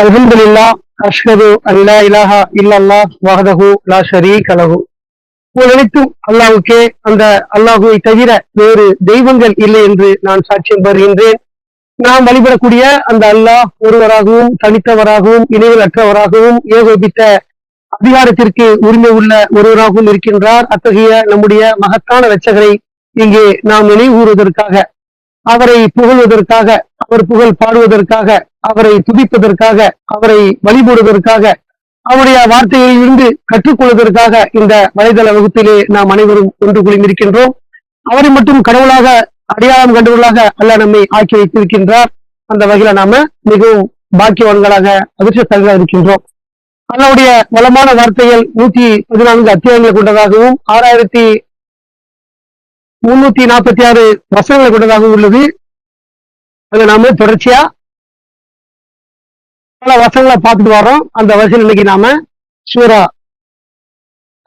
அல்ஹம்துலில்லாஹ் அஷ்ஹது அல்லா இலாஹா இல்லல்லாஹ் வஹ்தஹு லா ஷரீக லஹு. அனைத்தும் அல்லாஹ்வுக்கே, அந்த அல்லாஹ்வை தவிர வேறு தெய்வங்கள் இல்லை என்று நான் சாட்சியம் பெறுகின்றேன். நாம் வழிபடக்கூடிய அந்த அல்லாஹ் ஒருவராகவும் தனித்தவராகவும் இணைகள் அற்றவராகவும் ஏகோபித்த அதிகாரத்திற்கு உரிமை உள்ள ஒருவராகவும் இருக்கின்றார். அத்தகைய நம்முடைய மகத்தான இரட்சகரை இங்கே நாம் நினைவுகூறுவதற்காக, அவரை புகழ்வதற்காக, அவர் புகழ் பாடுவதற்காக, அவரை துதிப்பதற்காக, அவரை வழிபடுவதற்காக, அவருடைய வார்த்தைகளில் இருந்து கற்றுக்கொள்வதற்காக இந்த வலைதள வகுப்பிலே நாம் அனைவரும் ஒன்று குழுமிருக்கின்றோம். அவரை மட்டும் கடவுளாக அடையாளம் கண்டவர்களாக அல்லாஹ் நம்மை ஆக்கி வைத்திருக்கின்றார். அந்த வகையில நாம மிகவும் பாக்கியவான்களாக அதிர்ஷ்டத்தர்களாக இருக்கின்றோம். அல்லாஹ்வுடைய வளமான வார்த்தைகள் 114 அத்தியாயங்களை கொண்டதாகவும் 6346 வசனங்களை கொண்டதாகவும் உள்ளது. அதை நாம தொடர்ச்சியா பல வசனங்களை பார்த்துட்டு வரோம். அந்த வரிசையில் இன்னைக்கு நாம சூரா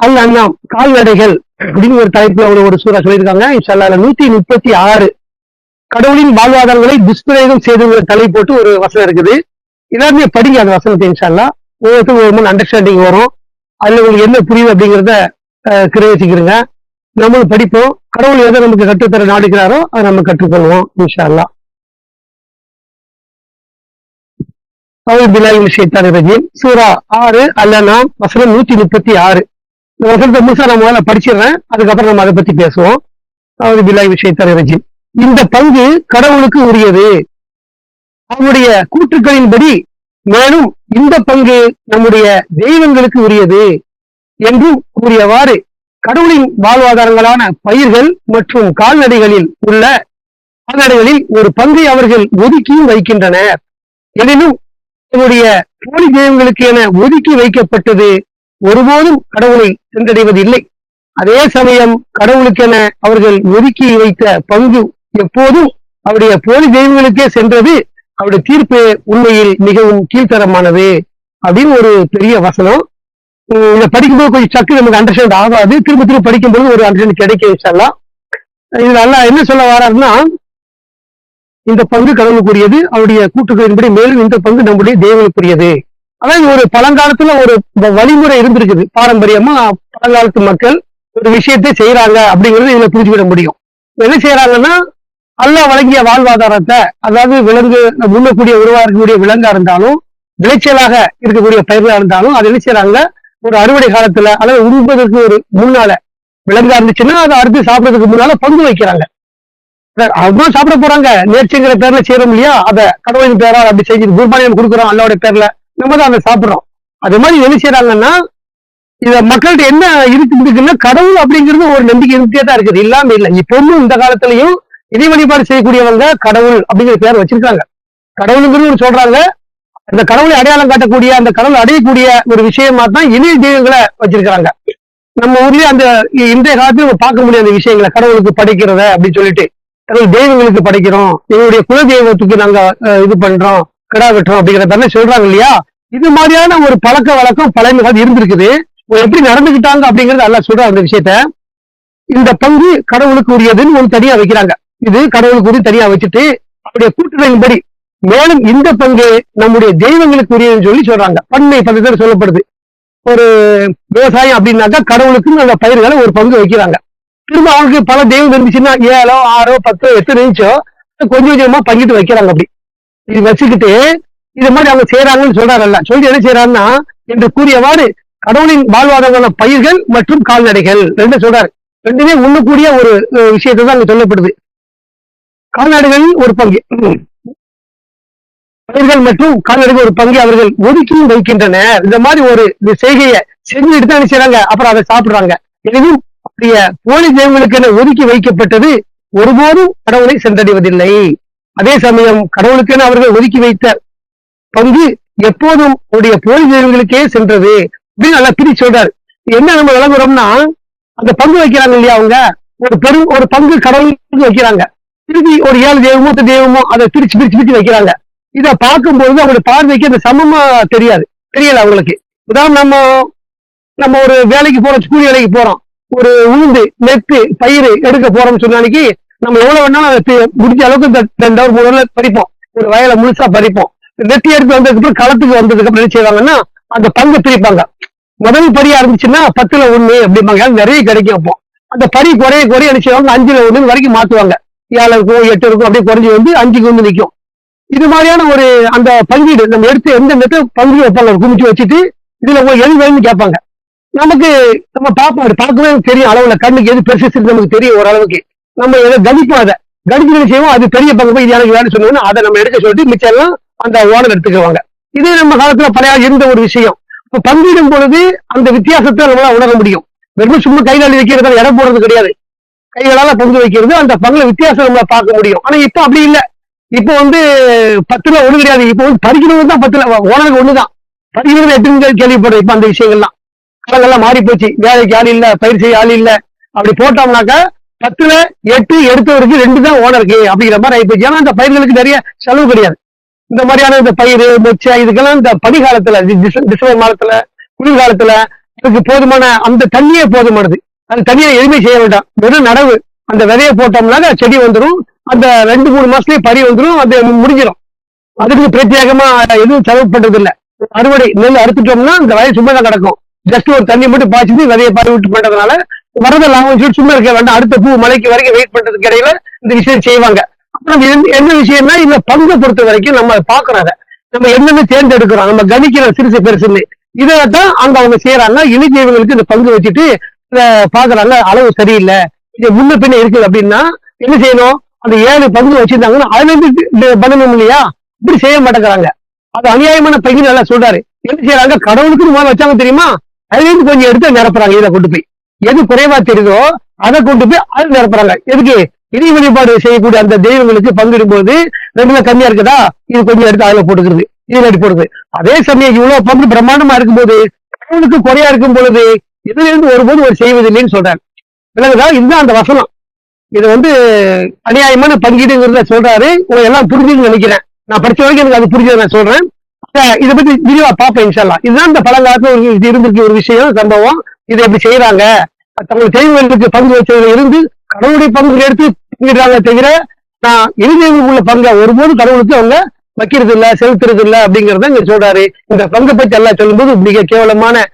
அல் அன்ஆம் கால்நடைகள் அப்படின்னு ஒரு தலைப்புல ஒரு சூரா சொல்லியிருக்காங்க. இன்ஷா அல்லாஹ் 136 கடவுளின் வாழ்வாதாரங்களை துஷ்பிரயோகம் செய்து தலை போட்டு ஒரு வசனம் இருக்குது. எல்லாருமே படிங்க அந்த வசனத்தை. இன்ஷா அல்லாஹ் ஒவ்வொருத்தரும் ஒரு அண்டர்ஸ்டாண்டிங் வரும். அதுல உங்களுக்கு என்ன புரியுது அப்படிங்கிறத கிரகிச்சுக்கிறீங்க. நம்மளும் படிப்போம். கடவுள் எதை நமக்கு கற்றுத்தர நாடுகிறாரோ அதை நம்ம கற்றுக்கொள்வோம் இன்ஷா அல்லாஹ். சூரா 6 அல் அன்ஆம் வசனம் 136. இந்த வசனத்தை முழுசா நான் முதல்ல படிச்சிடுறேன், அதுக்கப்புறம் நம்ம அதை பத்தி பேசுவோம். அவுது பில்லாஹி மினஷ் ஷைத்தானிர் ரஜீம். இந்த பங்கு கடவுளுக்கு உரியது அவருடைய கூற்றுக்களின்படி, மேலும் இந்த பங்கு நம்முடைய தெய்வங்களுக்கு உரியது என்றும் கூறியவாறு கடவுளின் வாழ்வாதாரங்களான பயிர்கள் மற்றும் கால்நடைகளில் ஒரு பங்கை அவர்கள் ஒதுக்கியும் வைக்கின்றனர். எனினும் நம்முடைய போலி தெய்வங்களுக்கு என ஒதுக்கி வைக்கப்பட்டது ஒருபோதும் கடவுளை சென்றடைவதில்லை. அதே சமயம் கடவுளுக்கென அவர்கள் ஒதுக்கி வைத்த பங்கு எப்போதும் அவருடைய போலி தெய்வங்களுக்கே சென்றது. அவருடைய தீர்ப்பு உண்மையில் மிகவும் கீழ்த்தரமானது அப்படின்னு ஒரு பெரிய வசனம். இதை படிக்கும்போது கொஞ்சம் சக்கு நமக்கு அண்டர்ஸ்டாண்ட் ஆகாது. திரும்ப திரும்ப படிக்கும்போது ஒரு அண்டர்ஸ்டாண்ட் கிடைக்கும் இன்ஷா அல்லாஹ். இதுல அல்லாஹ் என்ன சொல்ல வர்றாருன்னா, இந்த பங்கு கடவுளுக்குரியது அவருடைய கூற்றுக்களின்படி, மேலும் இந்த பங்கு நம்முடைய தெய்வங்களுக்குரியது. அதாவது ஒரு பழங்காலத்துல ஒரு வழிமுறை இருந்திருக்குது. பாரம்பரியமா பழங்காலத்து மக்கள் ஒரு விஷயத்தை செய்யறாங்க அப்படிங்கறது இதுல புரிஞ்சுவிட முடியும். என்ன செய்யறாங்கன்னா, அல்லாஹ் வழங்கிய வாழ்வாதாரத்தை, அதாவது விலங்கு முன்னக்கூடிய உருவா இருக்கக்கூடிய விலங்கா இருந்தாலும், விளைச்சலாக இருக்கக்கூடிய பயிர்களா இருந்தாலும், அது என்ன செய்யறாங்க, ஒரு அறுவடை காலத்துல அல்லது உண்பதற்கு ஒரு முன்னால விலங்கா இருந்துச்சுன்னா அதை அறுத்து சாப்பிடறதுக்கு முன்னால பங்கு வைக்கிறாங்க. அதுதான் சாப்பிட போறாங்க. நேர்ச்சிங்கிற பேர்ல செய்யறோம் இல்லையா, அதை கடவுளின் பேரால் அப்படி செஞ்சு குர்பானியம் கொடுக்குறோம் அல்லாவுடைய பேர்ல, நம்ம தான் அதை சாப்பிடுறோம். அது மாதிரி என்ன செய்யறாங்கன்னா, இத மக்கள்கிட்ட என்ன இருக்குன்னா, கடவுள் அப்படிங்கிறது ஒரு நம்பிக்கை இருந்துட்டே தான் இருக்குது, இல்லாம இல்லை. இப்பவும் இந்த காலத்திலையும் இறை வழிபாடு செய்யக்கூடியவங்க கடவுள் அப்படிங்கிற பேர் வச்சிருக்காங்க. கடவுளுங்கிறது சொல்றாங்க. அந்த கடவுளை அடையாளம் காட்டக்கூடிய, அந்த கடவுளை அடையக்கூடிய ஒரு விஷயமா தான் இணைய தெய்வங்களை வச்சிருக்காங்க. நம்ம ஊர்லயே அந்த இன்றைய காலத்துல நம்ம பார்க்க முடியாத விஷயங்களை, கடவுளுக்கு படைக்கிறத அப்படின்னு சொல்லிட்டு, கடவுள் தெய்வங்களுக்கு படைக்கிறோம், எங்களுடைய குல தெய்வத்துக்கு நாங்க இது பண்றோம், கிடா வெட்டுறோம் அப்படிங்கிறத சொல்றாங்க இல்லையா. இது மாதிரியான ஒரு பழக்க வழக்கம் பழைய காலம் இருந்திருக்குது. எப்படி நடந்துகிட்டாங்க அப்படிங்கறது அல்லாஹ் சொல்ற அந்த விஷயத்த. இந்த பங்கு கடவுளுக்கு உரியதுன்னு ஒரு தனியா வைக்கிறாங்க. இது கடவுளுக்கு உரிய தனியா வச்சுட்டு, அவருடைய கூற்றுகளின்படி மேலும் இந்த பங்கு நம்முடைய தெய்வங்களுக்கு உரியதுன்னு சொல்லி சொல்றாங்க. பன்மை பதத்தில் சொல்லப்படுது. ஒரு விவசாயம் அப்படின்னாக்கா கடவுளுக்கு அந்த பயிர்களை ஒரு பங்கு வைக்கிறாங்க. திரும்ப அவங்களுக்கு பல தெய்வம் இருந்துச்சுன்னா 7, 6, 10 எத்தனை இருந்துச்சோ கொஞ்சம் கொஞ்சமா பங்கிட்டு வைக்கிறாங்க. அப்படி இது வச்சுக்கிட்டு இது மாதிரி அவங்க செய்யறாங்கன்னு சொல்றாங்கல்ல. சொல்லி என்ன செய்யறாங்கன்னா, என்று கூறியவாறு கடவுளின் வாழ்வாதாரமான பயிர்கள் மற்றும் கால்நடைகள் ரெண்டு சொல்றாரு. ரெண்டுமே உண்ணக்கூடிய ஒரு விஷயத்தை தான் அங்க சொல்லப்படுது. கால்நடைகளில் ஒரு பங்கு, பயிர்கள் மற்றும் கால்நடைகள் ஒரு பங்கு அவர்கள் ஒதுக்கியும் வைக்கின்றனர். இந்த மாதிரி ஒரு செய்கையை செஞ்சுட்டு தான் செய்யறாங்க. அப்புறம் அதை சாப்பிடுறாங்க. எனினும் அப்படிய போலி தெய்வங்களுக்கு என ஒதுக்கி வைக்கப்பட்டது ஒருபோதும் கடவுளை சென்றடைவதில்லை. அதே சமயம் கடவுளுக்கென அவர்கள் ஒதுக்கி வைத்த பங்கு எப்போதும் அவருடைய போலி தெய்வங்களுக்கே சென்றது அப்படின்னு நல்லா பிரிச்சு சொல்றாரு. என்ன நம்ம விளங்குறோம்னா, அந்த பங்கு வைக்கிறாங்க இல்லையா, அவங்க ஒரு பங்கு கடவுளுக்கு வைக்கிறாங்க. திருப்பி ஒரு 7 தெய்வமோ 8 தெய்வமோ அதை பிரிச்சு பிரிச்சு பிரிச்சு வைக்கிறாங்க. இதை பார்க்கும்போது அவங்களுடைய பார்வைக்கு அந்த சமமா தெரியல அவங்களுக்கு. உதாரணம், நம்ம ஒரு வேலைக்கு போறோம், கூலி வேலைக்கு போறோம், ஒரு உளுந்து நெத்து பயிர் எடுக்க போறோம்னு சொன்னாலும் நம்ம எவ்வளவு வேணாலும் அதை முடிஞ்ச அளவுக்கு 2 hour 3 hour பறிப்போம். ஒரு வயலை முழுசா பறிப்போம். நெட்டி எடுத்து வந்ததுக்கு அப்புறம் களத்துக்கு வந்ததுக்கு அப்புறம் என்ன செய்வாங்கன்னா அந்த பங்கு பிரிப்பாங்க. முதல் பரியா இருந்துச்சுன்னா 10ல் 1 அப்படிம்பாங்க, நிறைய கிடைக்கும். அப்போ அந்த பரி குறைய குறைய என்ன செய்வாங்க, 5ல் 1 வரைக்கும் மாத்துவாங்க. 7 இருக்கும் 8 இருக்கும், அப்படியே குறைஞ்சி வந்து 5க்கு வந்து நிற்கும். இது மாதிரியான ஒரு அந்த பங்கீடு நம்ம எடுத்து எந்த நெட்டு பங்கு வைப்பாங்க, குமிச்சு வச்சுட்டு இதுல எது வேணும்னு கேட்பாங்க. நமக்கு நம்ம பார்ப்போம், பார்க்கவே தெரியும் அளவுல, கண்ணுக்கு எது பெருசு நமக்கு தெரியும் ஓரளவுக்கு. நம்ம எதை கணிப்போம், அதை கணிச்சு செய்வோம். அது பெரிய பங்கு போய் இது எனக்கு வேணும் சொன்னோம்னா அதை நம்ம எடுக்க சொல்லிட்டு மிச்சம் எல்லாம் அந்த ஓனர் எடுத்துக்குவாங்க. இது நம்ம காலத்துல பழைய இருந்த ஒரு விஷயம். இப்ப பங்கிடும் பொழுது அந்த வித்தியாசத்தை நம்மளால உணர முடியும். வெறும் சும்மா கைகாலி வைக்கிறது, இடம் போடுறது கிடையாது. கைகளால பங்கு வைக்கிறது, அந்த பங்குல வித்தியாசம் நம்மள பார்க்க முடியும். ஆனா இப்ப அப்படி இல்லை. இப்ப 10ல் 1 கிடையாது. இப்ப பறிக்கிறது தான் 10ல் ஓனருக்கு 1 தான். பறிக்கிறது 8 கேள்விப்படுறோம். இப்ப அந்த விஷயங்கள்லாம் காலங்கள்லாம் மாறி போச்சு. வேலைக்கு ஆள் இல்ல, பயிர் செய்ய ஆள் இல்ல. அப்படி போட்டோம்னாக்கா 10ல் 8 எடுத்தவருக்கு 2 தான் ஓனருக்கு அப்படிங்கிற மாதிரி ஆயிப்போச்சு. ஏன்னா அந்த பயிர்களுக்கு நிறைய செலவு கிடையாது. இந்த மாதிரியான இந்த பயிர் மொச்சை இதுக்கெல்லாம் இந்த பனி காலத்துல, டிசம்பர் மாதத்துல, குளிர்காலத்துல அதுக்கு போதுமான அந்த தண்ணியே போதுமானது. அது தண்ணியை எதுவுமே செய்ய வேண்டாம், வெறும் நடவு. அந்த விதையை போட்டோம்னாக்க செடி வந்துடும். அந்த 2-3 மாசத்துலயே பறி வந்துடும், அது முடிஞ்சிடும். அதுக்கு பிரத்யேகமா எதுவும் செலவு பண்றது இல்லை. அறுவடை நெல் அறுத்துட்டோம்னா அந்த வயல் சும்மா தான் கிடக்கும். ஜஸ்ட் ஒரு தண்ணி மட்டும் பாய்ச்சிட்டு விதையை பாரி விட்டு பண்றதுனால வரத லாபம் சொல்லி சும்மா இருக்க வேண்டாம். அடுத்த பூ மலைக்கு வரைக்கும் வெயிட் பண்றதுக்கு இடையில இந்த விஷயம் செய்வாங்க. அப்புறம் என்ன விஷயம்னா, இந்த பங்கை பொறுத்த வரைக்கும் நம்ம பாக்குறோம், அதை நம்ம என்னன்னு தேர்ந்தெடுக்கிறோம், நம்ம கணிக்கிற சிறுசு பெருசுன்னு. இதைத்தான் அங்க அவங்க செய்யறாங்க. இணைஜீவங்களுக்கு இந்த பங்கு வச்சுட்டு பாக்குறாங்க, அளவு சரியில்லை, இது முன்ன பின்ன இருக்குது அப்படின்னா என்ன செய்யணும், அந்த 7 பங்கு வச்சிருந்தாங்கன்னா அதுல இருந்து பண்ணணும் இல்லையா? இப்படி செய்ய மாட்டேங்கிறாங்க. அது அநியாயமான பங்கு நல்லா சொல்றாரு. என்ன செய்யறாங்க, கடவுளுக்கு முதல்ல வச்சாங்க தெரியுமா, அதுல இருந்து கொஞ்சம் எடுத்து நிரப்புறாங்க. இதை கொண்டு போய் எது குறைவா தெரியுதோ அதை கொண்டு போய் அது நிரப்புறாங்க. எதுக்கு, இறை வழிபாடு செய்யக்கூடிய அந்த தெய்வங்களுக்கு பங்கிடும் போது 2ல கம்மியா இருக்குதா, இது கொஞ்சம் எடுத்து அதுல போட்டுக்கிறது, இதுல எடுத்து போடுறது. அதே சமயம் இவ்வளவு பங்கு பிரம்மாண்டமா இருக்கும்போது கடவுளுக்கு குறையா இருக்கும் பொழுது இதுல இருந்து ஒருபோது ஒரு செய்வதில்லைன்னு சொல்றாரு. விளங்குதா? இதுதான் அந்த வசனம். இது அநியாயமான பங்கீடுங்கிறத சொல்றாரு. உங்களை எல்லாம் புரிஞ்சுன்னு நினைக்கிறேன். நான் படிச்ச வரைக்கும் எனக்கு அது புரிஞ்சதை நான் சொல்றேன். இதை பத்தி விரிவா பார்ப்பேன் இன்ஷா. இதுதான் இந்த பழங்காலத்துல இருந்திருக்க ஒரு விஷயம், சம்பவம். இதை எப்படி செய்யறாங்க, தங்கள் தெய்வங்களுக்கு பங்கு வச்சதுல இருந்து கடவுளுடைய பங்கு எடுத்து பங்கிடுறாங்க தவிர, நான் இறுதியில் உள்ள பங்கை ஒருபோது கடவுளுக்கு அவங்க வைக்கிறது இல்ல, செலுத்துறது இல்ல அப்படிங்கறத இங்க சொல்றாரு. இந்த பங்கை பற்றி எல்லாம் சொல்லும்போது மிக கேவலமான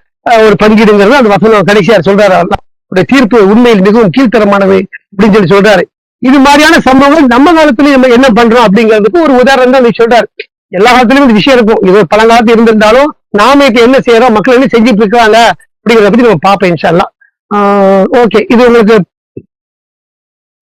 ஒரு பங்கீடுங்கிறது அந்த வசனம் கடைசியார் சொல்றாரு. அவருடைய தீர்ப்பு உண்மையில் மிகவும் கீழ்த்தரமானது அப்படின்னு சொல்லி சொல்றாரு. இது மாதிரியான சம்பவங்கள் நம்ம காலத்துல நம்ம என்ன பண்றோம் அப்படிங்கிறதுக்கு ஒரு உதாரணம் தான் நீ சொல்றாரு. எல்லா காலத்திலயும் இந்த விஷயம் இருக்கும். இது பழங்காலத்துல இருந்திருந்தாலும் நாம இப்ப என்ன செய்யறோம், மக்கள் என்ன செஞ்சுட்டு இருக்காங்க அப்படிங்கிறத பத்தி நம்ம பார்ப்போம் இன்ஷா அல்லாஹ். ஓகே, இது உங்களுக்கு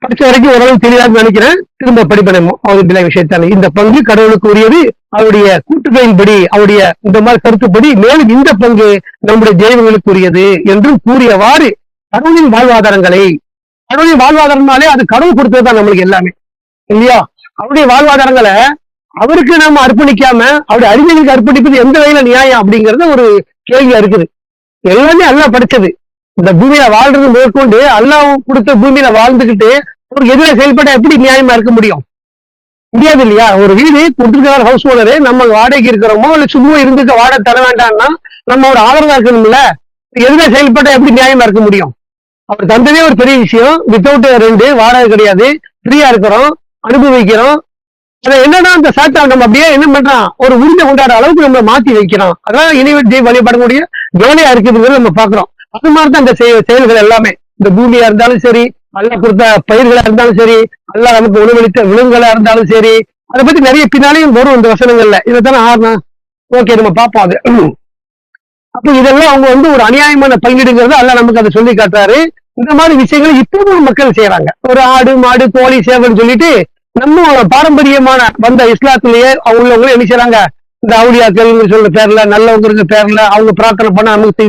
படிச்ச வரைக்கும் ஓரளவு தெளிவாக நினைக்கிறேன். திரும்ப படிப்படமோ அவருடைய விஷயத்தால இந்த பங்கு கடவுளுக்கு உரியது. அவருடைய கூட்டுகையின்படி, அவருடைய இந்த மாதிரி கருத்துப்படி மேலும் இந்த பங்கு நம்முடைய தெய்வங்களுக்கு உரியது என்றும் கூறியவாறு கடவுளின் வாழ்வாதாரங்களை, கடவுளின் வாழ்வாதாரம்னாலே அது கடவுள் கொடுத்ததுதான் நம்மளுக்கு எல்லாமே இல்லையா? அவருடைய வாழ்வாதாரங்களை அவருக்கு நாம அர்ப்பணிக்காம அவருடைய அறிஞர்களுக்கு அர்ப்பணிப்பது எந்த வகையில நியாயம் அப்படிங்கறது ஒரு கேள்வியா இருக்குது. எல்லாமே அல்லாஹ் படிச்சது. இந்த பூமியில வாழ்றது மேற்கொண்டு அல்லாஹ் கொடுத்த பூமியில வாழ்ந்துகிட்டு ஒரு எதிர செயல்பட எப்படி நியாயமா இருக்க முடியும்? முடியாது இல்லையா? ஒரு வீடு கொடுத்துருக்கிற ஹவுஸ் ஓனரு நம்ம வாடகைக்கு இருக்கிறோமோ இல்ல சும்மா இருந்துக்க வாடகை தர வேண்டாம்னா நம்ம ஒரு ஆதரவா இருக்கணும்ல. எதிர செயல்பட எப்படி நியாயமா இருக்க முடியும்? அவர் தந்ததே ஒரு பெரிய விஷயம். வித்தவுட் ரெண்டு, வாடகை கிடையாது, ஃப்ரீயா இருக்கிறோம், அனுபவிக்கிறோம். அதை என்னன்னா அந்த சாத்தா நம்ம அப்படியே என்ன பண்றான், ஒரு உரிமை கொண்டாட அளவுக்கு நம்ம மாத்தி வைக்கிறோம். அதான் இணைவெட்டி வழிபடக்கூடிய வேலையா இருக்குதுங்கிறது நம்ம பாக்குறோம். அது மாதிரிதான் இந்த செயல்கள் எல்லாமே. இந்த பூமியா இருந்தாலும் சரி, அல்லாஹ் கொடுத்த பயிர்களா இருந்தாலும் சரி, அல்லாஹ் நமக்கு உணவளித்த விலங்குகளா இருந்தாலும் சரி, அதை பத்தி நிறைய பின்னாலையும் வரும் இந்த வசனங்கள்ல. இதைத்தானே ஆறணும். ஓகே, நம்ம பார்ப்போம் அது. அப்ப இதெல்லாம் அவங்க ஒரு அநியாயமான பங்கீடுங்கிறது அல்லாஹ் நமக்கு அதை சொல்லி காட்டுறாரு. இந்த மாதிரி விஷயங்களை இப்பவும் மக்கள் செய்யறாங்க. ஒரு ஆடு மாடு கோழி சேவல்னு சொல்லிட்டு நம்ம பாரம்பரியமான வந்த இஸ்லாத்திலேயே உள்ளவங்களும் என்ன செய்யறாங்க, இந்த அவுலியாக்கள் சொல்ற பேர்ல, நல்லவங்க பேர்ல, அவங்க பிரார்த்தனை பண்ண நமக்கு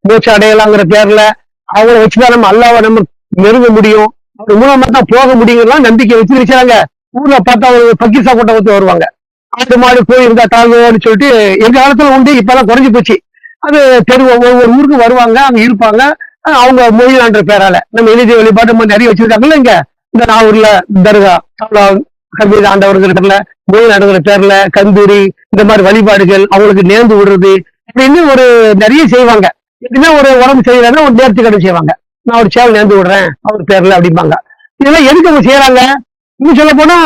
மோட்ச அடையலாங்கிற பேர்ல அவங்கள வச்சுதான் நம்ம அல்லாவை நம்ம நெருங்க முடியும், அவங்க மூலமா தான் போக முடியுங்கிறலாம் நம்பிக்கை வச்சு நினைச்சாங்க. ஊர்ல பார்த்தா ஒரு பக்கீசா கூட்டம் வந்து வருவாங்க. ஆடு மாடு கோழி இருந்தா தாழ்வோன்னு சொல்லிட்டு எங்க காலத்துல உண்டு, இப்பெல்லாம் குறைஞ்சு போச்சு. அது தெரு ஒவ்வொரு ஊருக்கு வருவாங்க, அங்க இருப்பாங்க. அவங்க மொழியான்ற பேரால நம்ம எழுதி வழிபாடு நிறைய வச்சிருக்காங்கல்ல. இங்க இந்த நாகூர்ல தர்கா ஹபீஸ் ஆண்டவர்கள் பேர்ல, மொழி நாடுகிற பேர்ல கந்தூரி, இந்த மாதிரி வழிபாடுகள், அவங்களுக்கு நேர்ந்து விடுறது அப்படின்னு ஒரு நிறைய செய்வாங்க. எப்படின்னா ஒரு உடம்பு செய்யறாங்கன்னா ஒரு நேர்த்தி கடன் செய்வாங்க. நான் ஒரு சேவல் நேர்ந்து விடுறேன் அவர் பேர்ல அப்படிம்பாங்க. இதெல்லாம் எதுக்கு அவங்க செய்யறாங்க? இன்னும் சொல்ல போனா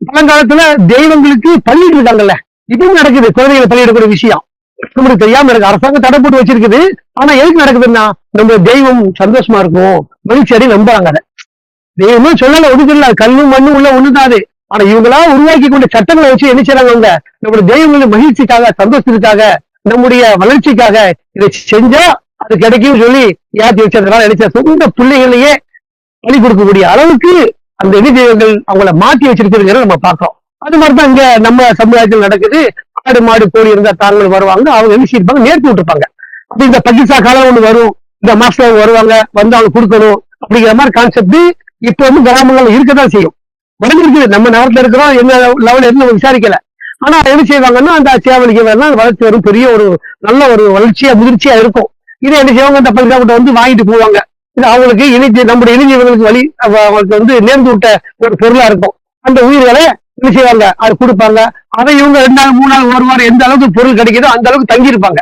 பழங்காலத்துல தெய்வங்களுக்கு பள்ளிட்டு இருக்காங்கல்ல, இப்பவும் நடக்குது. குழந்தைகளை பள்ளியிடக்கூடிய விஷயம் நம்மளுக்கு தெரியாம எனக்கு அரசாங்கம் தடை போட்டு வச்சிருக்குது. ஆனா எதுக்கு நடக்குதுன்னா நம்ம தெய்வம் சந்தோஷமா இருக்கும், மகிழ்ச்சி அடி நம்புறாங்க. அதை தெய்வமும் சொல்லல, ஒதுக்கல, கல்லும் மண்ணும் உள்ள ஒண்ணுதான் அது. ஆனா இவங்களா உருவாக்கி கொண்ட சட்டங்களை வச்சு என்ன செய்றாங்க அவங்க, நம்முடைய தெய்வங்களின் மகிழ்ச்சிக்காக, சந்தோஷத்துக்காக, நம்முடைய வளர்ச்சிக்காக இதை செஞ்சா அது கிடைக்கும் சொல்லி ஏற்றி வச்சதுனால நினைச்ச சொந்த பிள்ளைகளையே பலி கொடுக்கக்கூடிய அளவுக்கு அந்த இணை தெய்வங்கள் அவங்கள மாற்றி வச்சிருக்கிறதுங்கிறத நம்ம பார்க்கிறோம். அது மாதிரிதான் இங்க நம்ம சமுதாயத்தில் நடக்குது. ஆடு மாடு கோழி இருந்தா தாங்கள் வருவாங்க, அவங்க என்ன செய்யிருப்பாங்க, நேர்த்தி விட்டுருப்பாங்க. அப்படி இந்த பகிர்சா காலம் ஒண்ணு வரும், இந்த மாசம் வருவாங்க, வந்து அவங்க கொடுக்கணும் அப்படிங்கிற மாதிரி கான்செப்ட் இப்ப வந்து கிராமங்கள் இருக்கதான் செய்யும். வளர்ந்துருக்குது. நம்ம நகரத்துல இருக்கிறோம், என்ன லெவல் இருந்து நம்ம விசாரிக்கல. ஆனா என்ன செய்வாங்கன்னா அந்த சேவலிக்கு வரலாம் வளர்ச்சி வரும், பெரிய ஒரு நல்ல ஒரு வளர்ச்சியா முதிர்ச்சியா இருக்கும். இதை என்ன செய்வாங்க, அந்த பகிர்சா வந்து வாங்கிட்டு போவாங்க. இது அவங்களுக்கு நம்முடைய இளைஞர்களுக்கு வழி அவங்களுக்கு வந்து நேர்ந்து விட்ட ஒரு பொருளா இருக்கும். அந்த உயிர்களை என்ன செய்வாங்க, அது கொடுப்பாங்க. அதை இவங்க 2 நாள் 3 நாள் 1 வாரம் எந்த அளவுக்கு பொருள் கிடைக்குதோ அந்த அளவுக்கு தங்கி இருப்பாங்க.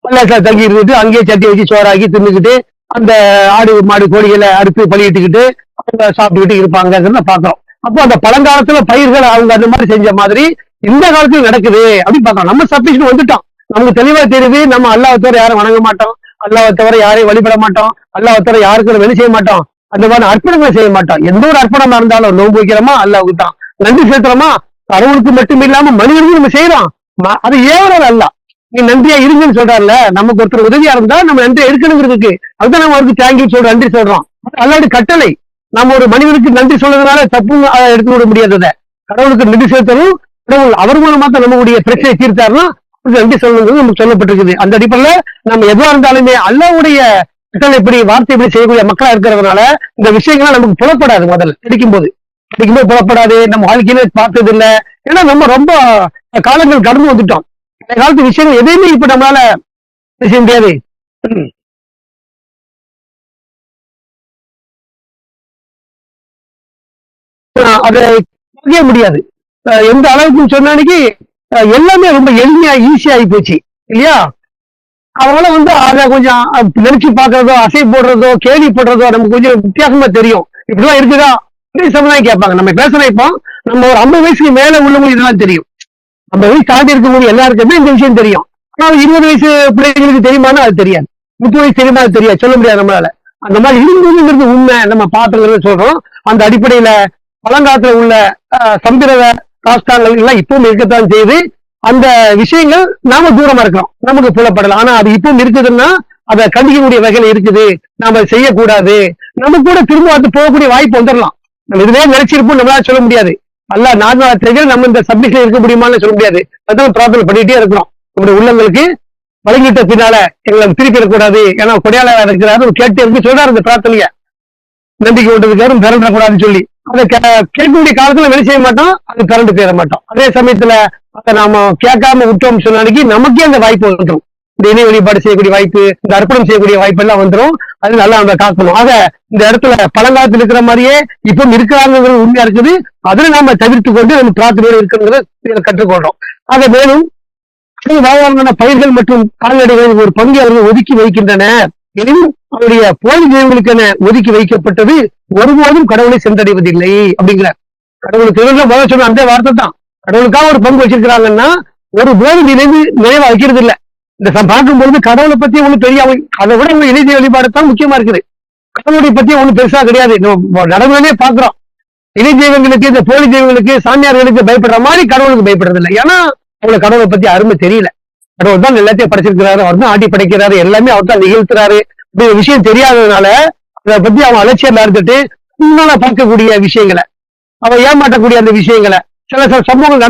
பல்லாசா தங்கி இருந்துட்டு அங்கேயே சட்டி வச்சு சோறாக்கி தின்னுக்கிட்டு அந்த ஆடு மாடு கோழிகளை அறுத்து பலியிட்டுக்கிட்டு அவங்க சாப்பிட்டுக்கிட்டு இருப்பாங்கிறத பாக்குறோம். அப்போ அந்த பழங்காலத்துல பயிர்கள் அவங்க அந்த மாதிரி செஞ்ச மாதிரி இந்த காலத்துல நடக்குது அப்படின்னு பாக்கலாம். நம்ம சப்ஸ்டிஷன் வந்துட்டோம், நமக்கு தெளிவா தெரியுது. நம்ம அல்லாஹ்வை தவிர யாரும் வணங்க மாட்டோம், அல்லாஹ்வை தவிர யாரையும் வழிபட மாட்டோம், அல்லாஹ்வை தவிர யாருக்கும் வெளி செய்ய மாட்டோம், அந்த மாதிரி அர்ப்பணங்களை செய்ய மாட்டோம். எந்த ஒரு அர்ப்பணமா இருந்தாலும் நோன்பு வைக்கிறோமா அல்லாஹ்வுக்கு தான், நன்றி செலுத்துறோமா கடவுளுக்கு மட்டும் இல்லாம மனிதர்களும் நம்ம செய்யறோம். அது ஏவரல் அல்ல, நீ நன்றியா இருங்கன்னு சொல்றாருல. நமக்கு ஒருத்தர் உதவியா இருந்தா நம்ம நன்றியா இருக்கணுங்கிறதுக்கு அதுதான் நம்ம அவருக்கு தேங்க்யூ சொல்றோம், நன்றி சொல்றோம். அல்லாஹ்வுடைய கட்டளை. நம்ம ஒரு மனிதனுக்கு நன்றி சொல்றதுனால தப்பு எடுத்து விட முடியாதத. கடவுளுக்கு நன்றி செலுத்தணும், கடவுள் அவர் மூலமா தான் நம்மளுடைய பிரச்சனை தீர்த்தாருன்னா நன்றி சொல்லணுங்கிறது நமக்கு சொல்லப்பட்டிருக்குது. அந்த அடிப்படையில நம்ம எதுவா இருந்தாலுமே அல்லாஹ்வுடைய கட்டளை எப்படி வார்த்தை எப்படி செய்யக்கூடிய மக்களா இருக்கிறதுனால இந்த விஷயங்கள்லாம் நமக்கு புலப்படாது. முதல்ல படிக்கும்போது புலப்படாது, நம்ம வாழ்க்கையில பார்த்தது இல்லை. ஏன்னா நம்ம ரொம்ப காலங்கள் கடந்து வந்துட்டோம். இந்த காலத்து விஷயங்கள் எதையுமே இப்ப நம்மளால செய்ய முடியாது. அதை புரிய முடியாது. எந்த அளவுக்கு சொன்னானிக்கு எல்லாமே ரொம்ப எளிமையா ஈஸியா ஆகி போச்சு இல்லையா. அவங்கள வந்து அதை கொஞ்சம் நினைச்சு பாக்குறதோ, அசை போடுறதோ, கேள்வி போடுறதோ நமக்கு கொஞ்சம் வித்தியாசமா தெரியும். இப்படிதான் இருக்குதா சமுதாயம் கேட்பாங்க. நம்ம பேசுறோம் இப்போ நம்ம ஒரு 50 வயசுக்கு மேல உள்ளவங்களுக்கு இதெல்லாம் தெரியும். 50 வயசு தாண்டி இருக்கவங்க எல்லாருக்குமே இந்த விஷயம் தெரியும். ஆனா 20 வயசு பிள்ளைங்களுக்கு தெரியுமானா அது தெரியாது, 30 வயசு தெரியுமா அது தெரியாது, சொல்ல முடியாது நம்மளால. அந்த மாதிரி இருந்ததுங்கிறது உண்மை, நம்ம பார்த்துங்கிறத சொல்றோம். அந்த அடிப்படையில பழங்காலத்துல உள்ள சம்பிரத காஸ்தாங்கள் எல்லாம் இப்பவும் இருக்கத்தான் செய்யுது. அந்த விஷயங்கள் நாம தூரமா இருக்கிறோம், நமக்கு புலப்படலாம். ஆனா அது இப்பவும் இருக்குதுன்னா அதை கண்டிக்கக்கூடிய வகையில இருக்குது. நாம அதை செய்யக்கூடாது. நம்ம கூட திரும்ப வந்து போகக்கூடிய வாய்ப்பு வந்துடலாம். நம்ம இதுவே நினைச்சிருப்போம், நம்மளால சொல்ல முடியாது. அல்ல நான்கு நம்ம இந்த சப்மிஷன் இருக்க முடியுமான்னு சொல்ல முடியாது. அதான் பிரார்த்தனை பண்ணிட்டே இருக்கிறோம். நம்முடைய உள்ளங்களுக்கு வழங்கிட்ட பின்னால எங்களை திருப்பி இருக்கக்கூடாது, ஏன்னா கொடையாளர் இருக்கிறாரு கேட்டு இருக்கு சொல்றாரு இந்த பிரார்த்தனைய. நம்பிக்கை கொண்டதுக்கு பிறண்டக்கூடாதுன்னு சொல்லி அதை கேட்கக்கூடிய காலத்துல வெளி செய்ய மாட்டோம், அது பிறண்டு போயிட மாட்டோம். அதே சமயத்துல அதை நாம கேட்காம விட்டோம் சொன்னாலும் நமக்கே அந்த வாய்ப்பு வந்துடும். இந்த இணை வழிபாடு செய்யக்கூடிய வாய்ப்பு, இந்த அர்ப்பணம் செய்யக்கூடிய வாய்ப்பு எல்லாம் வந்துடும். அது நல்லா நம்ம காக்கணும். ஆக இந்த இடத்துல பழங்காலத்தில் இருக்கிற மாதிரியே இப்ப இருக்கிறாங்கிறது உண்மையா இருக்குது. அதுல நாம தவிர்த்து கொண்டு நம்ம பிரார்த்தனையோடு இருக்கிறத கற்றுக்கொள்றோம். ஆக மேலும் வாழ்வாதார பயிர்கள் மற்றும் கால்நடைகளின் ஒரு பங்கு அவர்கள் ஒதுக்கி வைக்கின்றன. எனினும் அவருடைய போலி தெய்வங்களுக்கென ஒதுக்கி வைக்கப்பட்டது ஒருபோதும் கடவுளை சென்றடைவதில்லை அப்படிங்கிற. கடவுளுக்கு முதல் சொன்ன அந்த வார்த்தை தான். கடவுளுக்காக ஒரு பங்கு வச்சிருக்கிறாங்கன்னா ஒரு போதும் நினைவா வைக்கிறது இல்லை. இந்த பார்க்கும்பொழுது கடவுளை பத்தி ஒண்ணு பெரிய அதை விட உங்க இணைய வழிபாடுதான் முக்கியமா இருக்குது. கடவுளை பத்தி ஒண்ணு பெருசா கிடையாது. நடைமுறையே பாக்குறோம். இணை தெய்வங்களுக்கு, இந்த போலி தெய்வங்களுக்கு, சாமியார்களுக்கு பயப்படுற மாதிரி கடவுளுக்கு பயப்படுறது இல்லை. ஏன்னா அவங்களுக்கு கடவுளை பத்தி அருமை தெரியல. கடவுள் தான் எல்லாத்தையும் படைச்சிருக்கிறாரு, அவர் தான் ஆட்டி படைக்கிறாரு, எல்லாமே அவர் தான் நிகழ்த்துறாரு. இப்படி விஷயம் தெரியாததுனால அதை பத்தி அவன் அலட்சியம் இருந்துட்டு முன்னால பார்க்கக்கூடிய விஷயங்களை, அவன் ஏமாற்றக்கூடிய அந்த விஷயங்களை, சில சம்பவங்கள்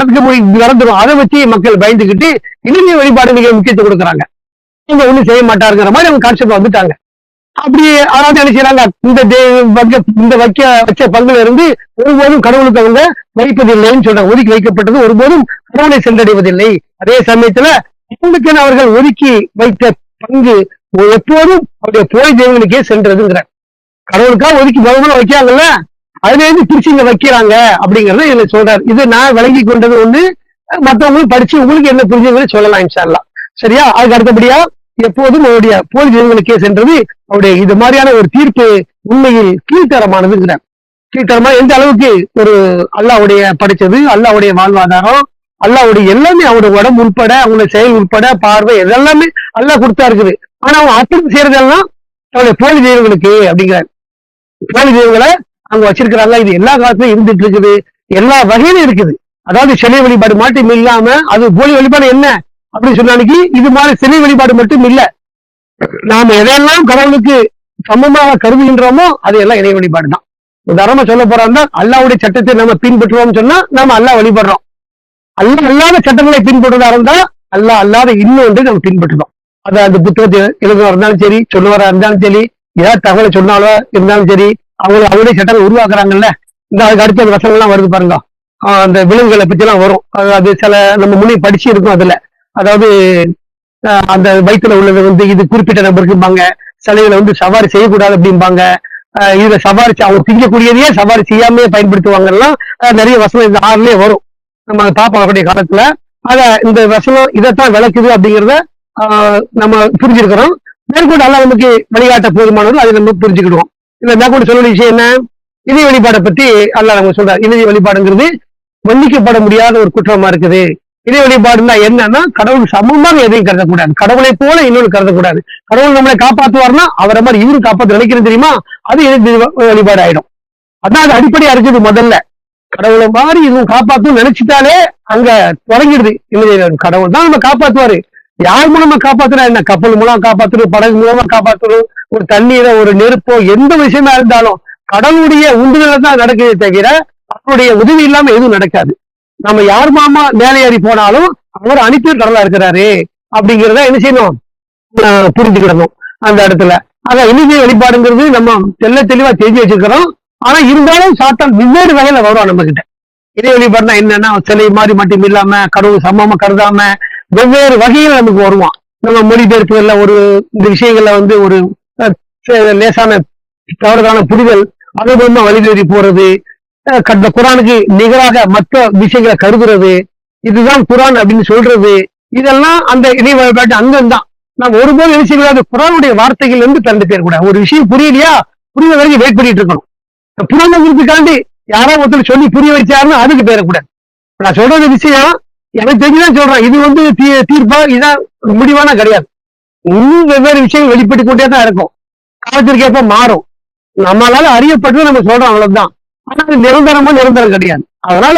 நடந்துடும். அதை வச்சு மக்கள் பயந்துகிட்டு இணைய வழிபாடு மிக முக்கியத்துவம் கொடுக்குறாங்க. இவங்க ஒண்ணும் செய்ய மாட்டாருங்கிற மாதிரி அவங்க கான்செப்ட் வந்துட்டாங்க. அப்படி அதாவது என்ன செய்யறாங்க, இந்த வச்ச பங்குல இருந்து ஒருபோதும் கடவுளுக்கு அவங்க வைப்பதில்லைன்னு சொல்றாங்க. ஒதுக்கி வைக்கப்பட்டது ஒருபோதும் கடவுளை சென்றடைவதில்லை. அதே சமயத்துல இவங்களுக்கென அவர்கள் ஒதுக்கி வைத்த பங்கு எப்போதும் அவருடைய போலி தெய்வங்களுக்கே சென்றதுங்கிற. கடவுளுக்காக ஒதுக்கி பகவான வைக்கிறாங்கல்ல, அதுல இருந்து பிரிச்சு இங்க வைக்கிறாங்க அப்படிங்கறத இதுல சொல்றாரு. இது நான் விளங்கி கொண்டது ஒண்ணு, மற்றவங்களும் படிச்சு உங்களுக்கு என்ன புரிஞ்சுங்கன்னு சொல்லலாம் இன்ஷா அல்லாஹ். சரியா? அதுக்கு அடுத்தபடியா எப்போதும் அவருடைய போலி தெய்வங்களுக்கே சென்றது அவருடைய இது மாதிரியான ஒரு தீர்ப்பு உண்மையில் கீழ்த்தரமானதுங்கிறார். கீழ்த்தரமா எந்த அளவுக்கு ஒரு அல்லாஹ்வுடைய படைச்சது, அல்லாஹ்வுடைய வாழ்வாதாரம், அல்லாவுடைய எல்லாமே அவருடைய உடம்பு உட்பட, அவங்களுடைய செயல் உட்பட, பார்வை இதெல்லாமே அல்லாஹ் கொடுத்தா இருக்குது. ஆனா அவன் அர்ப்பணித்து செய்யறதெல்லாம் அவருடைய போலி தெய்வங்களுக்கு அப்படிங்கிறார். போலி தெய்வங்களை அவங்க வச்சிருக்கிறாங்க. இது எல்லா காலத்திலும் இருந்துட்டு இருக்குது, எல்லா வகையிலும் இருக்குது. அதாவது சிலை வழிபாடு மட்டும் இல்லாம அது போலி வழிபாடு என்ன அப்படின்னு சொன்னாலும் இது மாதிரி சிலை வழிபாடு மட்டும் இல்ல. நாம எதையெல்லாம் கடவுளுக்கு சமமாக கருதுகின்றோமோ அது எல்லாம் இணை வழிபாடு தான். உதாரணமா சொல்ல போறோம்னா அல்லாவுடைய சட்டத்தை நம்ம பின்பற்றுவோம் சொன்னா நாம அல்லா வழிபடுறோம். அல்லா அல்லாத சட்டங்களை பின்பற்றுவதா இருந்தா அல்லா அல்லாத இன்னொன்று நம்ம பின்பற்றுறோம். அது அந்த புத்தகத்தை எழுதுவா இருந்தாலும் சரி, சொல்லுவாரா இருந்தாலும் சரி, ஏதாவது தகவலை சொன்னாலோ இருந்தாலும் சரி, அவங்களுடைய சட்டங்களை உருவாக்குறாங்கல்ல. இந்த அதுக்கு அடுத்த வசனங்கள்லாம் வருது பாருங்க. அந்த விலங்குகளை பத்தி எல்லாம் வரும். அது சில நம்ம முன்னே படிச்சு இருக்கும். அதுல அதாவது அந்த வயிற்றுல உள்ளது வந்து இது குறிப்பிட்ட நபருக்கும்பாங்க. சிலைகளை வந்து சவாரி செய்யக்கூடாது அப்படிம்பாங்க. இதுல சவாரி அவங்க திங்கக்கூடியதையே சவாரி செய்யாமே பயன்படுத்துவாங்கலாம் நிறைய வசனம் இந்த 6லயே வரும். நம்ம பாப்பாக்கூடிய காலத்துல இந்த வசனம் இதைத்தான் விளக்குது அப்படிங்கிறத நம்ம புரிஞ்சிருக்கிறோம். மேற்கொண்டு அல்ல நமக்கு வழிகாட்ட போதுமானது அதை நம்ம புரிஞ்சுக்கிடுவோம். இதுல மேற்கொண்டு சொல்ல விஷயம் என்ன, இணை வழிபாடை பத்தி அல்ல நம்ம சொல்றாரு. இணை வழிபாடுங்கிறது மன்னிக்கப்பட முடியாத ஒரு குற்றமா இருக்குது. இணை வழிபாடுன்னா என்னன்னா கடவுள் சமமாக எதையும் கருதக்கூடாது, கடவுளை போல இன்னொரு கருதக்கூடாது. கடவுள் நம்மளை காப்பாற்றுவார்னா அவரை மாதிரி இவரு காப்பாற்ற நினைக்கிறது தெரியுமா, அது இணை வழிபாடு ஆயிடும். அதான் அது அடிப்படையா இருக்குது. முதல்ல கடவுளை மாதிரி இதுவும் காப்பாற்றும் நினைச்சிட்டாலே அங்க தொடங்கிடுது. கடவுள் தான் நம்ம காப்பாற்றுவாரு. யார் மூலமா காப்பாத்துறா என்ன, கப்பல் மூலம் காப்பாற்றணும், படகு மூலமா காப்பாற்றணும், ஒரு தண்ணீரை ஒரு நெருப்போ எந்த விஷயமா இருந்தாலும் கடவுளுடைய உந்துதல தான் நடக்குதே தவிர அவருடைய உதவி இல்லாம எதுவும் நடக்காது. நம்ம யார் மாமா மேலே ஏறி போனாலும் அவர் அனுப்பி கடலா இருக்கிறாரு அப்படிங்கிறத என்ன செய்யணும், புரிஞ்சுக்கிடணும் அந்த இடத்துல. அதான் இனிமே வழிபாடுங்கிறது நம்ம தெளிவா தெரிஞ்சு வச்சிருக்கிறோம். ஆனா இருந்தாலும் சாத்தான் வெவ்வேறு வகையில வரும் நம்ம கிட்ட. இணை வழிபாடுனா என்னன்னா சிலை மாதிரி மட்டும் இல்லாம கடவுள் சமமா கருதாம வெவ்வேறு வகையில நமக்கு வருவான். நம்ம மொழிபெயர்ப்புகள்ல ஒரு இந்த விஷயங்கள்ல வந்து ஒரு லேசான தவறுதான புரிதல் அது மூலமா வழிதேறி போறது, குரானுக்கு நிகராக மற்ற விஷயங்களை கருதுறது, இதுதான் குரான் அப்படின்னு சொல்றது, இதெல்லாம் அந்த இணை வழிபாட்டு அங்கம்தான். நம்ம ஒருபோது என்ன செய்யக்கூடாது, குரானுடைய வார்த்தைகள் இருந்து திறந்து போயிடக்கூடாது. ஒரு விஷயம் புரியலையா, புரிய வரைக்கும் வெயிட் பண்ணிட்டு இருக்கணும். புராண குறிப்புக்காண்டி யாராவது ஒருத்தர் சொல்லி புரிய வச்சாருன்னா அதுக்கு போயிடக்கூடாது. நான் சொல்றது விஷயம் எனக்கு தெரிஞ்சுதான் சொல்றேன். இது வந்து தீர்ப்பா இதான் முடிவான கிடையாது. இன்னும் வெவ்வேறு விஷயங்கள் வெளிப்பட்டு கொண்டே தான் இருக்கும். காலத்திற்கேற்ப மாறும். நம்மளால அறியப்பட்டு நம்ம சொல்றோம், அவ்வளவுதான். ஆனா அது நிரந்தரம் கிடையாது. அதனால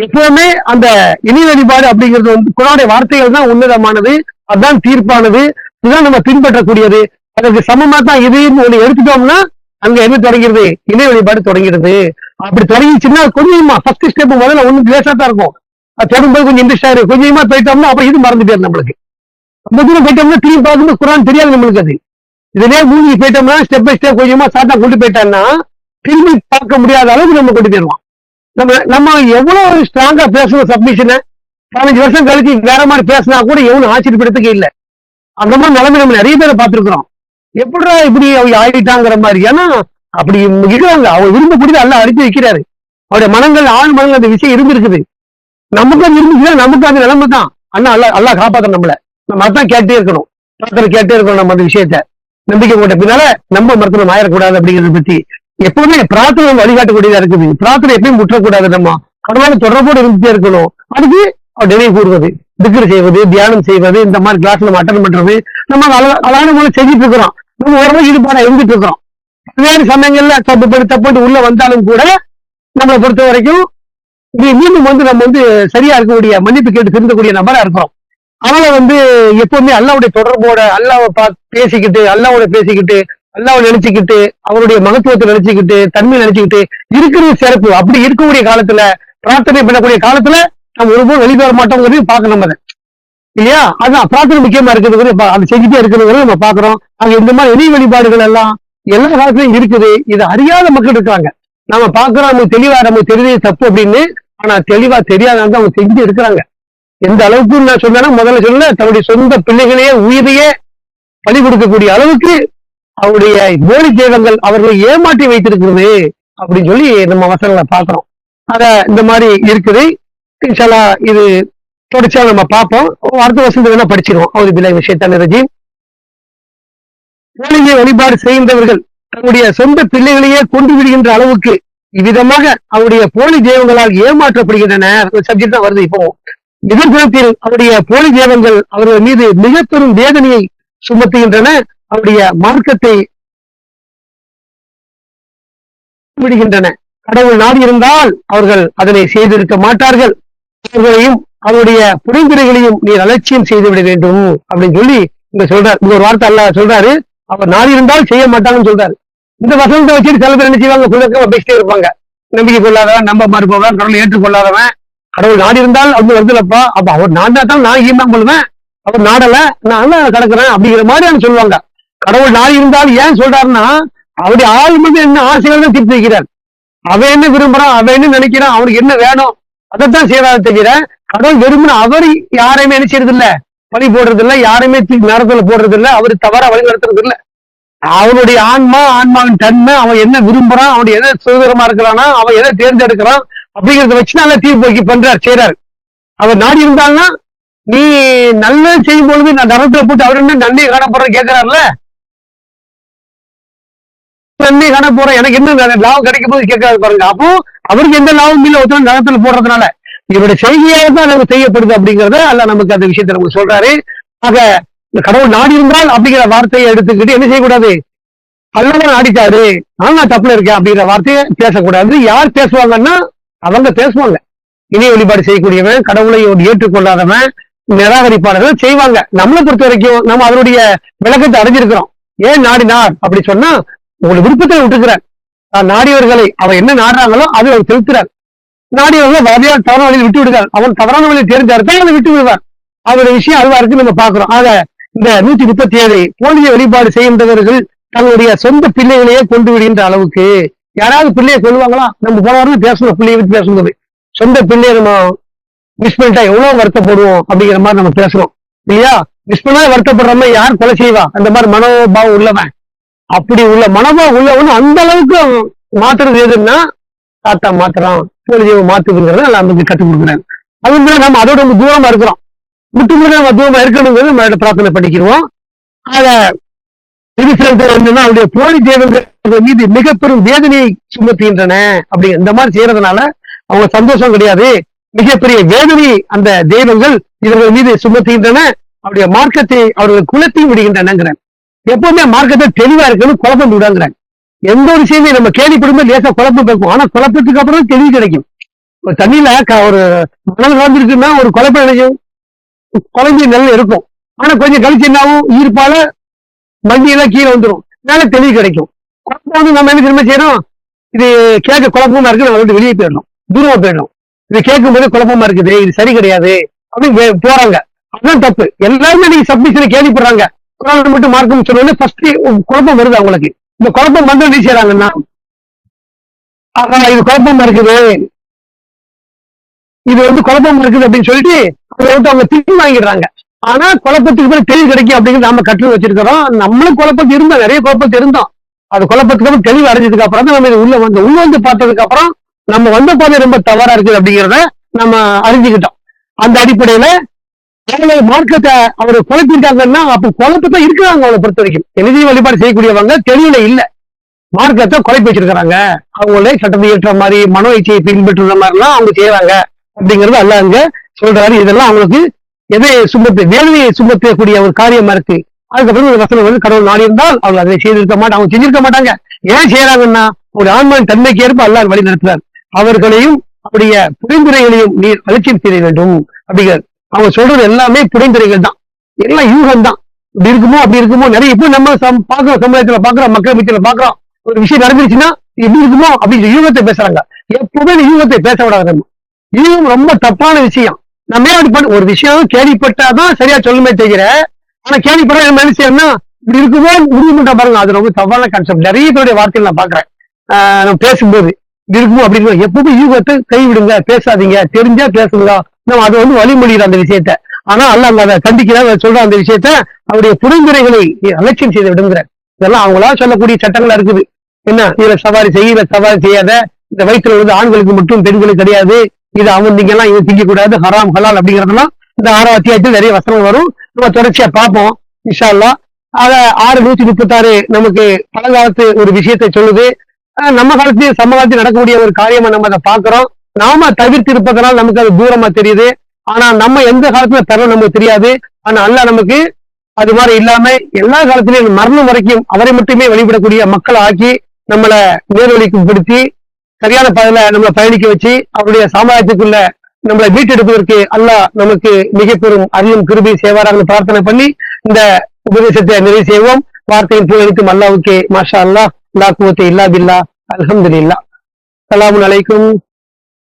எப்பவுமே அந்த இணை வழிபாடு அப்படிங்கிறது வந்து குரானுடைய வார்த்தைகள் தான் உன்னதமானது, அதுதான் தீர்ப்பானது, இதுதான் நம்ம பின்பற்றக்கூடியது. அதுக்கு சமமா தான் இதையும் ஒண்ணு எடுத்துட்டோம்னா அங்க என்ன தொடங்கிறது, இணை வழிபாடு தொடங்கிறது. அப்படி தொடங்கிச்சுன்னா கொஞ்சமா ஃபர்ஸ்ட் ஸ்டெப் முதல்ல ஒண்ணு லேசா தான் இருக்கும். அது தொடங்கும்போது கொஞ்சம் இன்ட்ரெஸ்டா இருக்கு. கொஞ்சமா போயிட்டோம்னா அப்ப இது மறந்து போயிடும் நம்மளுக்கு. ரொம்ப தூரம் போயிட்டோம்னா திரும்பி பார்க்கும்போது குரான் தெரியாது நம்மளுக்கு. அது இதுலயே மூழ்கி போயிட்டோம்னா ஸ்டெப் பை ஸ்டெப் கொஞ்சமா சாட்டா கொண்டு போயிட்டோம்னா திரும்பி பார்க்க முடியாத அளவுக்கு நம்ம கொண்டு போயிடுவோம். நம்ம எவ்வளவு ஸ்ட்ராங்கா பேசணும் சப்மிஷனை 15 வருஷம் கழிச்சு வேற மாதிரி பேசினா கூட எவ்வளவு ஆச்சரியப்படுறதுக்கு இல்லை. அந்த மாதிரி நிலைமை நம்ம நிறைய பேரை பார்த்திருக்கிறோம். எப்படா இப்படி அவங்க ஆயிட்டாங்கிற மாதிரி. ஏன்னா அப்படி இருக்கிறாங்க, அவங்க விரும்பக்கூடியது எல்லாம் அடித்து வைக்கிறாரு. அவருடைய மனங்கள் ஆண் மனங்கள் அந்த விஷயம் இருந்திருக்குது. நமக்கு அது இருந்துச்சுன்னா நமக்கு அது நிலைமை தான். அல்லா காப்பாற்ற நம்மள நம்ம அதான் கேட்டே இருக்கணும், கேட்டே இருக்கணும். நம்ம அந்த விஷயத்த நம்பிக்கை போட்ட பின்னால நம்ம மருத்துவம் ஆயிடக்கூடாது அப்படிங்கிறத பத்தி எப்பவுமே பிரார்த்தனை வழிகாட்டக்கூடியதா இருக்குது. பிரார்த்தனை எப்பயும் முற்றக்கூடாது. நம்ம கடவுளோட தொடர்போடு இருந்துட்டே இருக்கணும். அதுக்கு அவர் நினைவு கூறுவது, திக்ர் செய்வது, தியானம் செய்வது, இந்த மாதிரி கிளாஸ் நம்ம அட்டன் பண்றது நம்ம அழகான மூலம் செஞ்சுட்டு இருக்கிறோம். நம்ம உடனே ஈடுபாடா இருந்துட்டு இருக்கிறோம். வேறு சமயங்கள்ல தப்பு உள்ள வந்தாலும் கூட நம்மளை பொறுத்த வரைக்கும் மீண்டும் வந்து நம்ம வந்து சரியா இருக்கக்கூடிய மன்னிப்பு கேட்டு திருந்தக்கூடிய நபரா இருக்கிறோம். அதனால வந்து எப்பவுமே அல்லாவுடைய தொடர்போட அல்லாவை பேசிக்கிட்டு அல்லாவை நினைச்சுக்கிட்டு அவருடைய மகத்துவத்தை நினைச்சுக்கிட்டு தன்மை நினைச்சுக்கிட்டு இருக்கிறது சிறப்பு. அப்படி இருக்கக்கூடிய காலத்துல பிரார்த்தனை பண்ணக்கூடிய காலத்துல நம்ம ஒருபோது வெளியே வர மாட்டோங்கிறதையும் பார்க்கணும் அதை, இல்லையா? அதான் பிரார்த்தனை முக்கியமா இருக்குது, அதை செஞ்சுட்டே இருக்கிறது நம்ம பாக்குறோம். அங்க இந்த மாதிரி இணை வழிபாடுகள் எல்லாம் எல்லா காலத்திலையும் இருக்குது. இதை அறியாத மக்கள் இருக்காங்க. நம்ம பாக்குறோம், நமக்கு தெளிவா நமக்கு தெரியுது தப்பு அப்படின்னு. ஆனா தெளிவா தெரியாத அவங்க செஞ்சு இருக்கிறாங்க. எந்த அளவுக்கு நான் சொன்னேன்னா முதல்ல சொல்ல தன்னுடைய சொந்த பிள்ளைகளையே உயிரையே பலி கொடுக்கக்கூடிய அளவுக்கு அவருடைய போலி தெய்வங்கள் அவர்களை ஏமாற்றி வைத்திருக்கிறது அப்படின்னு சொல்லி நம்ம வசனங்களை பாக்குறோம். அத இந்த மாதிரி இருக்குது. இன்ஷால்லா இது தொடர்ச்சியா நம்ம பார்ப்போம். அடுத்த வருஷம் வேணா படிச்சிருவோம். அவரு பிள்ளை விஷயத்தான ரஜி போலியை வழிபாடு செய்கின்றவர்கள் தன்னுடைய சொந்த பிள்ளைகளையே கொண்டு விடுகின்ற அளவுக்கு இவ்விதமாக அவருடைய போலி தெய்வங்களால் ஏமாற்றப்படுகின்றன. சப்ஜெக்ட் தான் வருது இப்போ. எதிர்காலத்தில் அவருடைய போலி தேவங்கள் அவர்கள் மீது மிக பெரும் வேதனையை சுமத்துகின்றன. அவருடைய மார்க்கத்தை விடுகின்றன. கடவுள் நாடி இருந்தால் அவர்கள் அதனை செய்திருக்க மாட்டார்கள். அவர்களையும் அவருடைய புரிந்துரைகளையும் நீர் அலட்சியம் செய்து விட வேண்டும் அப்படின்னு சொல்லி இங்க சொல்றாரு. இங்க ஒரு வார்த்தை அல்லாஹ் சொல்றாரு, அவர் நாடி இருந்தால் செய்ய மாட்டாங்கன்னு சொல்றாரு. இந்த வசனத்தை வச்சுட்டு சில பேர் என்ன செய்வாங்க, குழந்தை பேசிட்டே இருப்பாங்க. நம்பிக்கை கொள்ளாதவன், நம்ப மறுப்பவன், கடவுளை ஏற்றுக்கொள்ளாதவன், கடவுள் நாடி இருந்தால் அப்படி வருதுலப்பா, அப்ப அவர் நாடாதான் நான் ஈமான் கொள்வேன், அவர் நாடல நான் கிடக்குறேன் அப்படிங்கிற மாதிரி சொல்லுவாங்க. கடவுள் நாடி இருந்தால் ஏன் சொல்றாருன்னா, அவருடைய ஆள் மீது என்ன ஆசைகள் தான் தீர்த்து வைக்கிறார். அவன் என்ன விரும்புறான், அவன் என்ன நினைக்கிறான், அவனுக்கு என்ன வேணும் அதைத்தான் செய்யறாரு தவிர, கடவுள் விரும்பின அவர் யாரையுமே என்ன செய்யறது இல்ல, வழி போடுறது இல்ல, யாரையுமே நேரத்துல போடுறது இல்ல, அவரு தவறா வழி நடத்துறது இல்ல. அவனுடைய ஆன்மாவின் தன்மை, அவன் என்ன விரும்புறான், அவனுடைய எதை சுதந்திரமா இருக்கிறானா, அவன் எதை தேர்ந்தெடுக்கிறான் அப்படிங்கிறத வச்சு நல்ல தீர்ப்பு பண்றார், செய்யறாரு. அவர் நாடி இருந்தால்னா, நீ நல்லது செய்யும் பொழுது நான் நரத்துல போட்டு அவர் என்ன நன்மை காண போறேன் கேட்கிறாருல, நன்மை காண போறேன் எனக்கு என்ன லாபம் கிடைக்கும் போது கேட்கறாரு பாருங்க. அப்போ அவருக்கு எந்த லாபம் இல்லை ஒருத்தர் நரத்துல போடுறதுனால, இவருடைய செய்தியாக தான் நமக்கு செய்யப்படுது அப்படிங்கறத அல்ல நமக்கு அந்த விஷயத்தை நமக்கு சொல்றாரு. ஆக இந்த கடவுள் நாடி இருந்தால் அப்படிங்கிற வார்த்தையை எடுத்துக்கிட்டு என்ன செய்யக்கூடாது, அல்லவன் நாடிட்டாரு நான் தப்புல இருக்கேன் அப்படிங்கிற வார்த்தையை பேசக்கூடாது. யார் பேசுவாங்கன்னா அவங்க பேசுவாங்க. இணைய வழிபாடு செய்யக்கூடியவன், கடவுளை ஏற்றுக்கொள்ளாதவன், நிராகரிப்பாளர்கள் செய்வாங்க. நம்மளை பொறுத்த வரைக்கும் நம்ம அதனுடைய விளக்கத்தை அறிஞ்சிருக்கிறோம். ஏன் நாடினார் அப்படி சொன்னா, உங்களுக்கு விருப்பத்தை விட்டுக்கிறார். நாடியவர்களை அவன் என்ன நாடுறாங்களோ அது அவர் செலுத்துறார். நாடியவர்களை வகையால் தவறான வழியில் விட்டு விடுகிறார். அவன் தவறான வழியில் தேர்ந்தெடுத்தால் அதை விட்டு விடுவார். அவருடைய விஷயம் அதுவா இருக்கு நம்ம பாக்குறோம். ஆக இந்த 137 போலிய வழிபாடு செய்கின்றவர்கள் தங்களுடைய சொந்த பிள்ளைகளையே கொண்டு விடுகின்ற அளவுக்கு, யாராவது பிள்ளையை கொள்வாங்களா? நம்ம போன வாரம் பேசணும், பிள்ளையை விட்டு பேசும்போது சொந்த பிள்ளையை நம்ம மிஸ் பண்ணிட்டா எவ்வளவு வருத்தப்படுவோம் அப்படிங்கிற மாதிரி நம்ம பேசுறோம் இல்லையா? மிஸ் பண்ணா வருத்தப்படுறோமே, யார் கொலை செய்வா? அந்த மாதிரி மனோபாவம் உள்ளவன், அப்படி உள்ள மனோபாவம் உள்ளவன் அந்த அளவுக்கு மாத்துறது எதுன்னா தாத்தா மாத்துறான், போலி மாத்துதுங்கிறத நமக்கு கற்றுக் கொடுக்குறாங்க. அது நம்ம அதோட நம்ம தூரமா இருக்கிறோம். முட்டுமுறை நம்ம தூரமா இருக்கணுங்கிறது நம்ம பிரார்த்தனை பண்ணிக்கிறோம். அத அவருடைய போலி தேவங்கள் மீது மிக பெரும் வேதனையை சுமத்துகின்றன. அப்படி இந்த மாதிரி செய்யறதுனால அவங்க சந்தோஷம் கிடையாது, மிகப்பெரிய வேதனையை அந்த தெய்வங்கள் இவர்கள் மீது சுமத்துகின்றன. அவருடைய மார்க்கத்தை அவர்கள் குலத்தையும் விடுகின்றன. எப்பவுமே மார்க்கத்தை தெளிவா இருக்கணும், குழப்பம் விடாங்கிறாங்க. எந்த ஒரு விஷயமே நம்ம கேள்விப்படும்போது லேசா குழப்பம் இருக்கும், ஆனா குழப்பத்துக்கு அப்புறம் தெளிவு கிடைக்கும். ஒரு தண்ணியில ஒரு மணல் கலந்துருக்குன்னா ஒரு குழப்பம் கிடைக்கும், குழம்பு நல்லா இருக்கும். ஆனா கொஞ்சம் கழிச்சு என்னாவும் ஈர்ப்பால மண்டியெல்லாம் கீழே வந்துடும், மேல தெளிவு கிடைக்கும். குழப்பம் வந்து நம்ம என்ன திரும்ப செய்யறோம், இது கேட்க குழப்பமா இருக்கு, நம்ம வந்து வெளியே போயிடணும், தூரமா போயிடணும். இது கேட்கும் போது குழப்பமா இருக்குது, இது சரி கிடையாது அப்படின்னு போறாங்க. அதுதான் தப்பு. எல்லாருமே நீங்க சப்மிஷனை கேள்விப்படுறாங்க, குரான் மட்டும் மார்க்கம் சொன்னோன்னு ஃபர்ஸ்ட் குழப்பம் வருது அவங்களுக்கு. இந்த குழப்பம் வந்து என்ன செய்யறாங்கன்னா, இது குழப்பமா இருக்குது, இது வந்து குழப்பம் இருக்குது அப்படின்னு சொல்லிட்டு அதை விட்டு அவங்க திரும்பி வாங்கிடுறாங்க. ஆனா குழப்பத்துக்கு பிறகு தெளிவு கிடைக்கும் அப்படிங்கிறது நாம கற்று வச்சிருக்கிறோம். நம்மளும் குழப்பத்து இருந்தோம், நிறைய குழப்பத்து இருந்தோம். அது குழப்பத்துக்கு அப்புறம் தெளிவு அடைஞ்சதுக்கு அப்புறம் தான் நம்ம இது உள்ள வந்து பார்த்ததுக்கு அப்புறம் நம்ம வந்த பாதை ரொம்ப தவறா இருக்குது அப்படிங்கிறத நம்ம அறிஞ்சுக்கிட்டோம். அந்த அடிப்படையில மார்க்கத்தை அவர் குழப்பிட்டாங்கன்னா அப்ப குழப்பத்தான் இருக்கிறாங்க. அவங்களை பொறுத்த வரைக்கும் எழுதி வழிபாடு செய்யக்கூடியவங்க தெளிவுல இல்ல, மார்க்கத்தை குழப்பி வச்சிருக்கிறாங்க. அவங்களே சட்டத்தை ஏற்ற மாதிரி மனோ இச்சையை பின்பற்றுற மாதிரி எல்லாம் அவங்க செய்யறாங்க அப்படிங்கிறது அல்ல அங்க சொல்றாரு. இதெல்லாம் அவங்களுக்கு எதை வேதனையை சுமத்தக்கூடிய ஒரு காரியமா இருக்கு. அதுக்கப்புறம் இந்த வசனம் வந்து கடவுள் நாடி இருந்தால் அவங்க அதை செய்திருக்க மாட்டாங்க, அவங்க செஞ்சிருக்க மாட்டாங்க. ஏன் செய்யறாங்கன்னா ஒரு ஆன்மாவின் தன்மைக்கு ஏற்ப அல்லாஹ் வழி நடத்துறார். அவர்களையும் அவருடைய புரிந்துரைகளையும் நீர் அலட்சியம் செய்ய வேண்டும் அப்படிங்கிறார். அவங்க சொல்றது எல்லாமே புரிந்துரைகள் தான், எல்லாம் யூகம் தான். இப்படி இருக்குமோ அப்படி இருக்குமோ நிறைய இப்போ நம்ம பாக்குறோம், சமுதாயத்துல பாக்குறோம், மக்கள் மத்தியில பாக்குறோம். ஒரு விஷயம் நடந்துருச்சுன்னா எப்படி இருக்குமோ அப்படின்னு யூகத்தை பேசுறாங்க. எப்பவுமே யூகத்தை பேச விடாது. யூகம் ரொம்ப தப்பான விஷயம். நம்ம அப்படி பண்ண ஒரு விஷயம் கேள்விப்பட்டாதான் சரியா சொல்லுமே தவிர, ஆனா கேள்விப்பட நம்ம என்ன செய்யணும்னா இப்படி இருக்குமோ உறுதி பண்ண பாருங்க, அது ரொம்ப தப்பான கான்செப்ட். நிறைய பேருடைய வார்த்தைகள் நான் பாக்குறேன். நம்ம பேசும்போது இப்படி இருக்குமோ அப்படின்னு எப்பவுமே யூகத்தை கைவிடுங்க, பேசாதீங்க, தெரிஞ்சா பேசுங்க. நம்ம அதை வந்து வழிமொழிகிற அந்த விஷயத்த. ஆனா அல்ல அங்க அதை கண்டிக்கிற சொல்ற அந்த விஷயத்த அவருடைய புரிந்துரைகளை அலட்சியம் செய்து விடுங்கிற. இதெல்லாம் அவங்களா சொல்லக்கூடிய சட்டங்களா இருக்குது. என்ன, இதுல சவாரி செய்ய, இதுல சவாரி செய்யாத, இந்த வயிற்றுல வந்து ஆண்களுக்கு மட்டும் பெண்களுக்கு கிடையாது, இது அவன் திங்கெல்லாம் இவன் திங்க கூடாது, ஹராம் ஹலால் அப்படிங்கிறதெல்லாம் இந்த 6ஆம் அத்தியாயத்தில் நிறைய வசனம் வரும். நம்ம தொடர்ச்சியா பார்ப்போம் இன்ஷா அல்லாஹ். ஆக 6:136 நமக்கு பழங்காலத்து ஒரு விஷயத்தை சொல்லுது. நம்ம காலத்திலேயே சமகாலத்தில் நடக்கக்கூடிய ஒரு காரியமா நம்ம அதை பாக்குறோம். நாம தவிர்த்து இருப்பதனால் நமக்கு அது தூரமா தெரியுது. ஆனா நம்ம எந்த காலத்துல பெறோம் நமக்கு தெரியாது. ஆனா அல்லாஹ் நமக்கு அது மாதிரி இல்லாம எல்லா காலத்திலையும் மரணம் வரைக்கும் அவரை மட்டுமே வழிபடக்கூடிய மக்களை ஆக்கி நம்மளை நேர்வழிக்கு படுத்தி சரியான பாதையில நம்மளை பயணிக்க வச்சு அவருடைய சாம்ராஜ்யத்துக்குள்ள நம்மளை மீட்டெடுப்பதற்கு அல்லாஹ் நமக்கு மிக பெரும் அருளும் கிருபை செய்வாராக பிரார்த்தனை பண்ணி இந்த உபதேசத்தை நிறைவு செய்வோம். வார்த்தையின் புகழளிக்கும் அல்லாஹ்வுக்கே மாஷா அல்லாஹ் லா குவத்த இல்லா பில்லா அல்ஹம்துலில்லாஹ். அஸ்ஸலாமு அலைக்கும்.